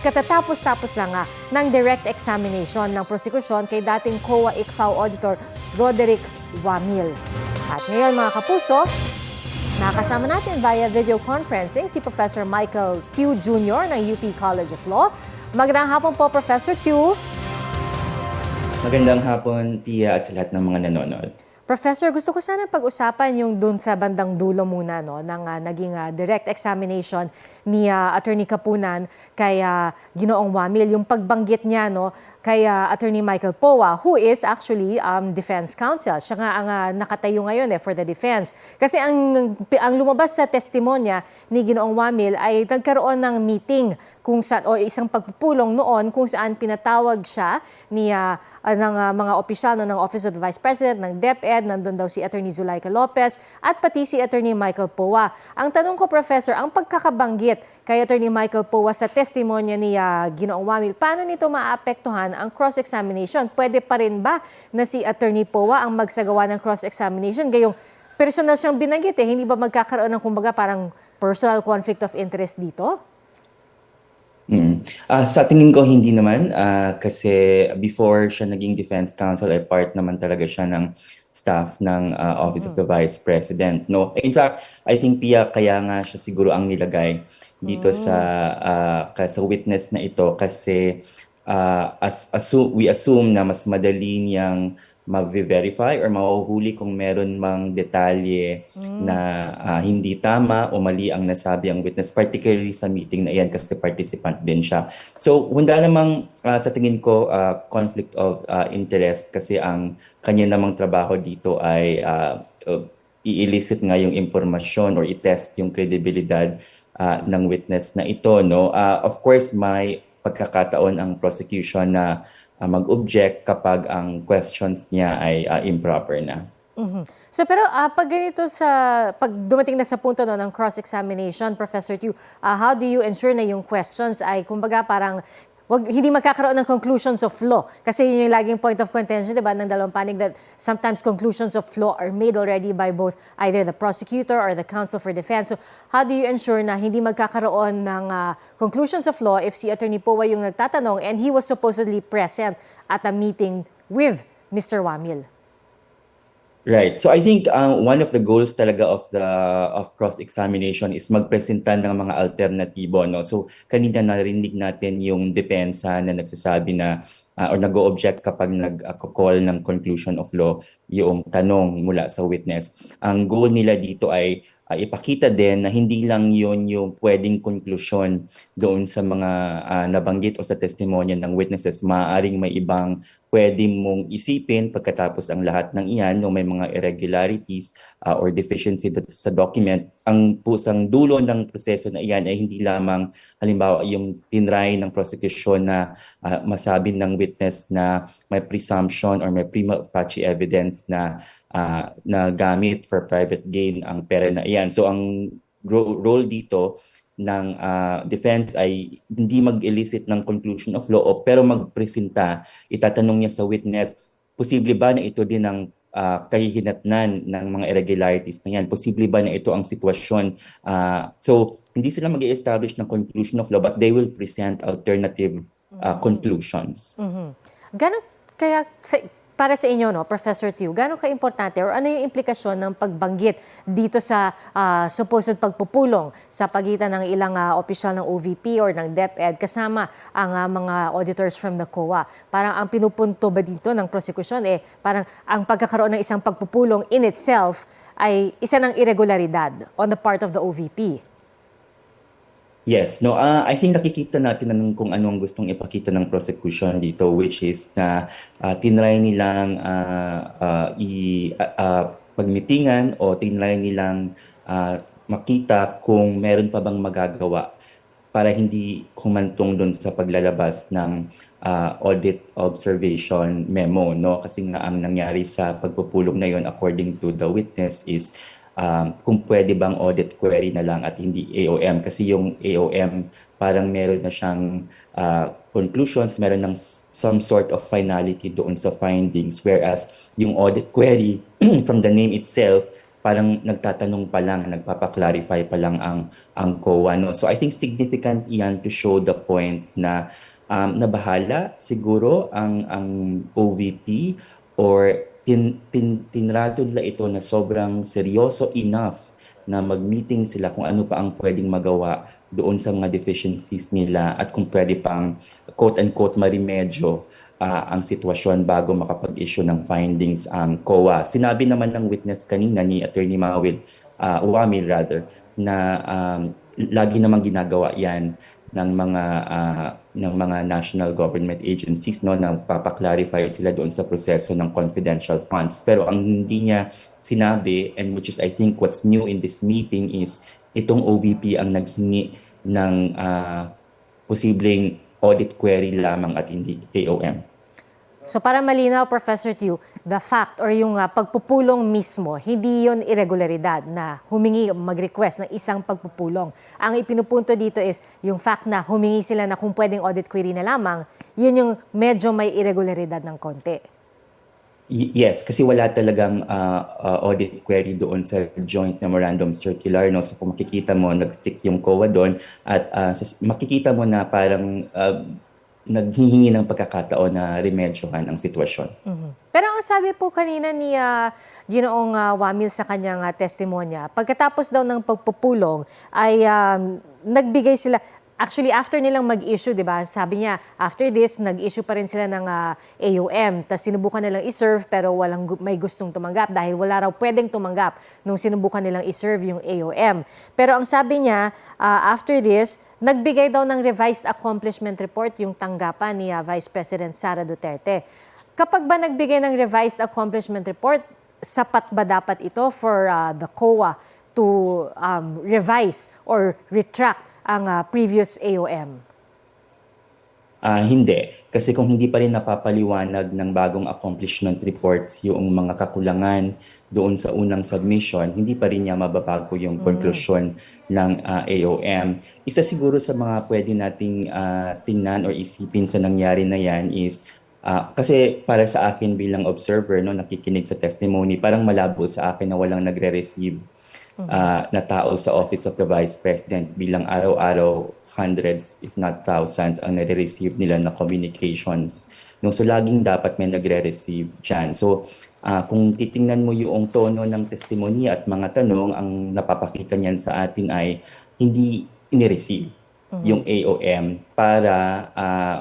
Katatapos-tapos lang nga ng direct examination ng prosekusyon kay dating COA ICFAO Auditor Roderick Wamil. At ngayon mga kapuso, nakasama natin via video conferencing si Professor Michael Q. Jr. ng UP College of Law. Magandang hapon po, Professor Q. Magandang hapon, Pia, at sa lahat ng mga nanonood. Professor, gusto ko sana pag-usapan yung dun sa bandang dulo muna no, ng naging direct examination ni Attorney Kapunan kay Ginoong Wamil. Yung pagbanggit niya no, kay Attorney Michael Poa, who is actually defense counsel. Siya nga ang nakatayo ngayon for the defense. Kasi ang lumabas sa testimonya ni Ginoong Wamil ay nagkaroon ng meeting kung saan, o isang pagpupulong noon kung saan pinatawag siya ni ng mga opisyal ng Office of the Vice President, ng DepEd, nandun daw si Attorney Zulaika Lopez at pati si Attorney Michael Poa. Ang tanong ko, Professor, ang pagkakabanggit kay Attorney Michael Poa sa testimonya ni Ginoong Wamil, paano nito maapektuhan ang cross-examination? Pwede pa rin ba na si Attorney Poa ang magsagawa ng cross-examination? Gayong personal siyang binanggit hindi ba magkakaroon ng kumbaga parang personal conflict of interest dito? Sa tingin ko hindi naman kasi before siya naging defense counsel ay part naman talaga siya ng staff ng Office of the Vice President. No, in fact, I think Pia kaya nga siya siguro ang nilagay dito sa witness na ito kasi we assume na mas madali niyang mag-verify or mahuhuli kung meron mang detalye na hindi tama o mali ang nasabi ang witness, particularly sa meeting na iyan kasi participant din siya. So, wala namang sa tingin ko conflict of interest kasi ang kanya namang trabaho dito ay i-elicit nga yung impormasyon or i-test yung credibilidad ng witness na ito. No? Of course, may pagkakataon ang prosecution na mag-object kapag ang questions niya ay improper na. So pero pag ganito pag dumating na sa punto no, ng cross-examination, Professor Tiu, how do you ensure na yung questions ay kumbaga parang hindi magkakaroon ng conclusions of law? Kasi yun yung laging point of contention, diba, ng dalawang panig that sometimes conclusions of law are made already by both either the prosecutor or the counsel for defense. So how do you ensure na hindi magkakaroon ng conclusions of law if si Attorney Poa yung nagtatanong and he was supposedly present at a meeting with Mr. Wamil? Right. So I think one of the goals talaga of cross-examination is magpresenta ng mga alternatibo, no. So kanina narinig natin yung depensa na nagsasabi na or nag-o-object kapag nag-call ng conclusion of law yung tanong mula sa witness. Ang goal nila dito ay ipakita din na hindi lang yun yung pwedeng konklusyon doon sa mga nabanggit o sa testimonya ng witnesses. Maaaring may ibang pwedeng mong isipin pagkatapos ang lahat ng iyan no may mga irregularities or deficiency sa document. Ang pusang dulo ng proseso na iyan ay hindi lamang halimbawa yung tinry ng prosecution na masabi ng witness na may presumption or may prima facie evidence na na gamit for private gain ang pera na iyan. So ang role dito ng defense ay hindi mag-elicit ng conclusion of law pero magpresenta, itatanong niya sa witness, posible ba na ito din ang kahihinatnan ng mga irregularities na yan? Posible ba na ito ang sitwasyon? So hindi sila mag-establish ng conclusion of law but they will present alternative conclusions. Ganon kaya para sa inyo, no, Professor Tiu, gano'ng ka-importante or ano yung implikasyon ng pagbanggit dito sa supposed pagpupulong sa pagitan ng ilang opisyal ng OVP or ng DepEd kasama ang mga auditors from the COA? Parang ang pinupunto ba dito ng prosecution parang ang pagkakaroon ng isang pagpupulong in itself ay isa ng irregularidad on the part of the OVP? Yes, no, I think nakikita natin kung ano ang gustong ipakita ng prosecution dito, which is na tinry nilang pagmitingan o tinry nilang makita kung meron pa bang magagawa para hindi humantong doon sa paglalabas ng audit observation memo, no? Kasi nga ang nangyari sa pagpupulong na yon according to the witness is kung pwede bang audit query na lang at hindi AOM. Kasi yung AOM parang meron na siyang conclusions, meron ng some sort of finality doon sa findings. Whereas yung audit query from the name itself parang nagtatanong pa lang, nagpapa-clarify pa lang ang COA, no? So I think significant iyan to show the point na nabahala siguro ang OVP or tinrato nila ito na sobrang seryoso enough na mag-meeting sila kung ano pa ang pwedeng magawa doon sa mga deficiencies nila at kung pwede pang quote-unquote marimedyo ang sitwasyon bago makapag-issue ng findings ang COA. Sinabi naman ng witness kanina ni Attorney Wamil rather, na lagi namang ginagawa yan ng mga national government agencies, no, na papaklarify sila doon sa proseso ng confidential funds. Pero ang hindi niya sinabi, and which is I think what's new in this meeting, is itong OVP ang naghingi ng posibleng audit query lamang at hindi AOM. So para malinaw, Professor Tew, the fact or yung pagpupulong mismo, hindi yon irregularidad na humingi, mag-request ng isang pagpupulong. Ang ipinupunto dito is yung fact na humingi sila na kung pwedeng audit query na lamang, yun yung medyo may irregularidad ng konti. Yes, kasi wala talagang audit query doon sa joint memorandum circular, no? So kung makikita mo, nag-stick yung COA doon at makikita mo na parang naghihingi ng pagkakataon na remedyohan ang sitwasyon. Pero ang sabi po kanina ni Ginoong Wamil sa kanyang testimonya, pagkatapos daw ng pagpupulong ay nagbigay sila, actually after nilang mag-issue, di ba, sabi niya, after this, nag-issue pa rin sila ng AOM, tapos sinubukan nilang i-serve pero may gustong tumanggap dahil wala raw pwedeng tumanggap nung sinubukan nilang i-serve yung AOM. Pero ang sabi niya, after this, nagbigay daw ng revised accomplishment report yung tanggapan ni Vice President Sara Duterte. Kapag ba nagbigay ng revised accomplishment report, sapat ba dapat ito for the COA to revise or retract ang previous AOM? Hindi. Kasi kung hindi pa rin napapaliwanag ng bagong accomplishment reports yung mga kakulangan doon sa unang submission, hindi pa rin niya mababago yung konklusyon ng AOM. Isa siguro sa mga pwede nating tingnan or isipin sa nangyari na yan is kasi para sa akin bilang observer, no, nakikinig sa testimony, parang malabo sa akin na walang nagre-receive na tao sa Office of the Vice President, bilang araw-araw hundreds if not thousands ang nare-receive nila na communications. No, so laging dapat may nagre-receive dyan. So kung titingnan mo yung tono ng testimonya at mga tanong, ang napapakita niyan sa atin ay hindi ini-receive yung AOM para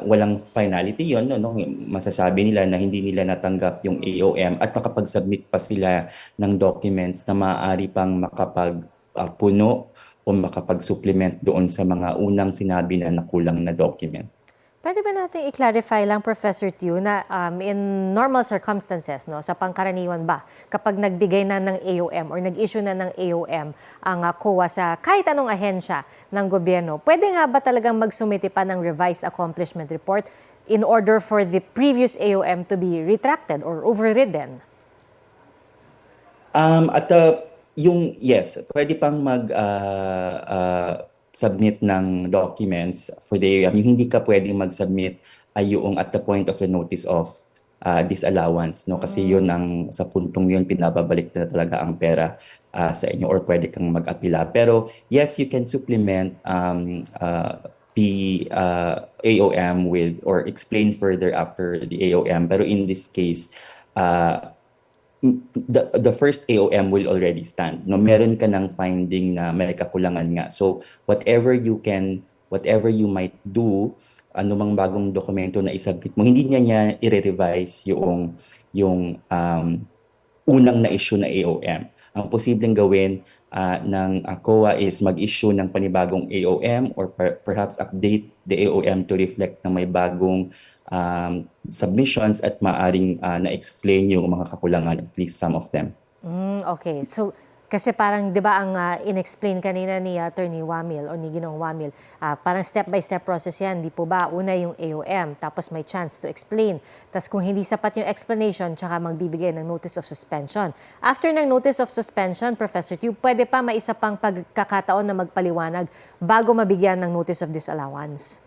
walang finality yon, no? Masasabi nila na hindi nila natanggap yung AOM at makapag-submit pa sila ng documents na maaari pang makapagpuno o makapag-supplement doon sa mga unang sinabi na nakulang na documents. Pwede ba natin i-clarify lang, Professor Tew, na in normal circumstances, no, sa pangkaraniwan ba, kapag nagbigay na ng AOM or nag-issue na ng AOM ang COA sa kahit anong ahensya ng gobyerno, pwede nga ba talagang magsumiti pa ng revised accomplishment report in order for the previous AOM to be retracted or overridden? Yes, pwede pang submit ng documents for the AOM. Yung hindi ka pwedeng mag-submit ay yung at the point of the notice of disallowance, no? Kasi yun sa puntong yun pinababalik na talaga ang pera sa inyo or pwede kang mag-apila. Pero yes, you can supplement the AOM with or explain further after the AOM. Pero in this case, the first AOM will already stand. No, meron ka ng finding na may kakulangan nga. So whatever you might do, anumang bagong dokumento na isubmit mo, hindi niya i-revise yung unang na-issue na AOM. Ang posibleng gawin ng COA is mag-issue ng panibagong AOM or perhaps update the AOM to reflect na may bagong submissions at maaring na-explain yung mga kakulangan, at least some of them. Okay. So, kasi parang, di ba, ang in-explain kanina ni Attorney Wamil o ni Ginoong Wamil, parang step-by-step process yan. Di po ba? Una yung AOM, tapos may chance to explain. Tapos kung hindi sapat yung explanation, tsaka magbibigay ng notice of suspension. After ng notice of suspension, Professor Tew, pwede pa may isa pang pagkakataon na magpaliwanag bago mabigyan ng notice of disallowance?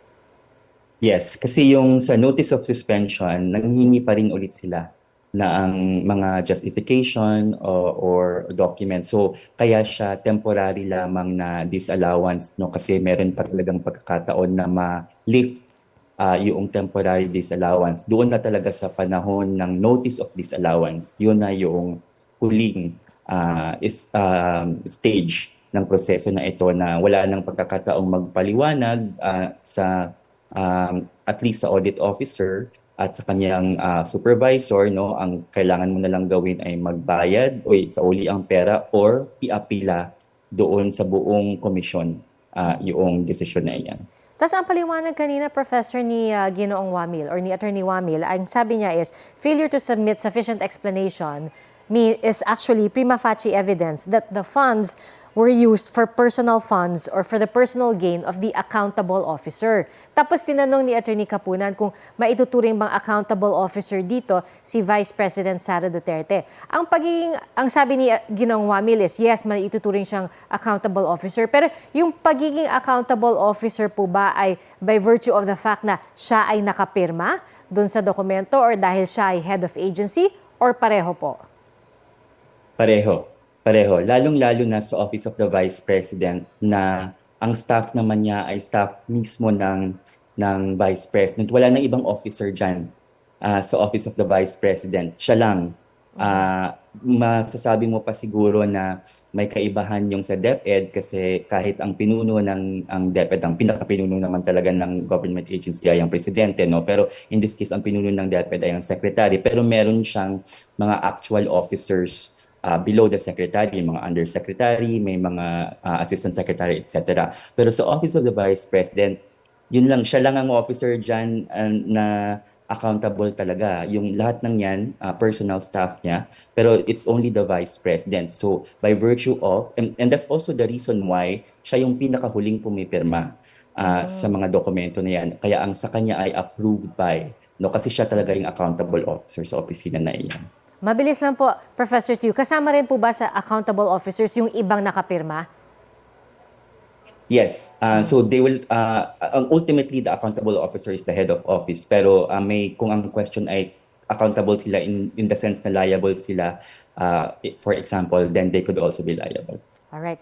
Yes, kasi yung sa notice of suspension, nanghihingi pa rin ulit sila na ang mga justification or document. So kaya siya temporary lamang na disallowance, no, kasi meron pa talagang pagkakataon na ma-lift yung temporary disallowance. Doon na talaga sa panahon ng notice of disallowance, yun na yung huling stage ng proseso na ito na wala nang pagkakataong magpaliwanag at least sa audit officer at sa kanyang supervisor, no, ang kailangan mo na lang gawin ay magbayad o isauli ang pera or iapila doon sa buong komisyon yung desisyon na iyan. Tapos ang paliwanag kanina, Professor, ni Ginoong Wamil or ni Attorney Wamil, ang sabi niya is, failure to submit sufficient explanation is actually prima facie evidence that the funds were used for personal funds or for the personal gain of the accountable officer. Tapos tinanong ni Attorney Kapunan kung maituturing bang accountable officer dito si Vice President Sara Duterte. Ang sabi ni Ginoong Wamil is, yes, maituturing siyang accountable officer. Pero yung pagiging accountable officer po ba ay by virtue of the fact na siya ay nakapirma dun sa dokumento or dahil siya ay head of agency or pareho po? Pareho. Pareho. Lalong-lalo na sa Office of the Vice President na ang staff naman niya ay staff mismo ng Vice President. Wala nang ibang officer dyan sa Office of the Vice President. Siya lang. Masasabi mo pa siguro na may kaibahan yung sa DepEd kasi kahit ang pinuno ang DepEd, ang pinaka-pinuno naman talaga ng government agency ay ang presidente, no? Pero in this case, ang pinuno ng DepEd ay ang secretary. Pero meron siyang mga actual officers below the secretary, mga undersecretary, may mga assistant secretary, etc. Pero sa Office of the Vice President, yun lang, siya lang ang officer dyan na accountable talaga. Yung lahat ng yan, personal staff niya, pero it's only the Vice President. So by virtue of, and that's also the reason why siya yung pinakahuling pumipirma sa mga dokumento na yan. Kaya ang sa kanya ay approved by, no, kasi siya talaga yung accountable officer sa opisina na iyan. Mabilis lang po, Professor Tew. Kasama rin po ba sa accountable officers yung ibang nakapirma? Yes. So they will ultimately the accountable officer is the head of office, pero kung ang question ay accountable sila in the sense na liable sila, for example, then they could also be liable. All right.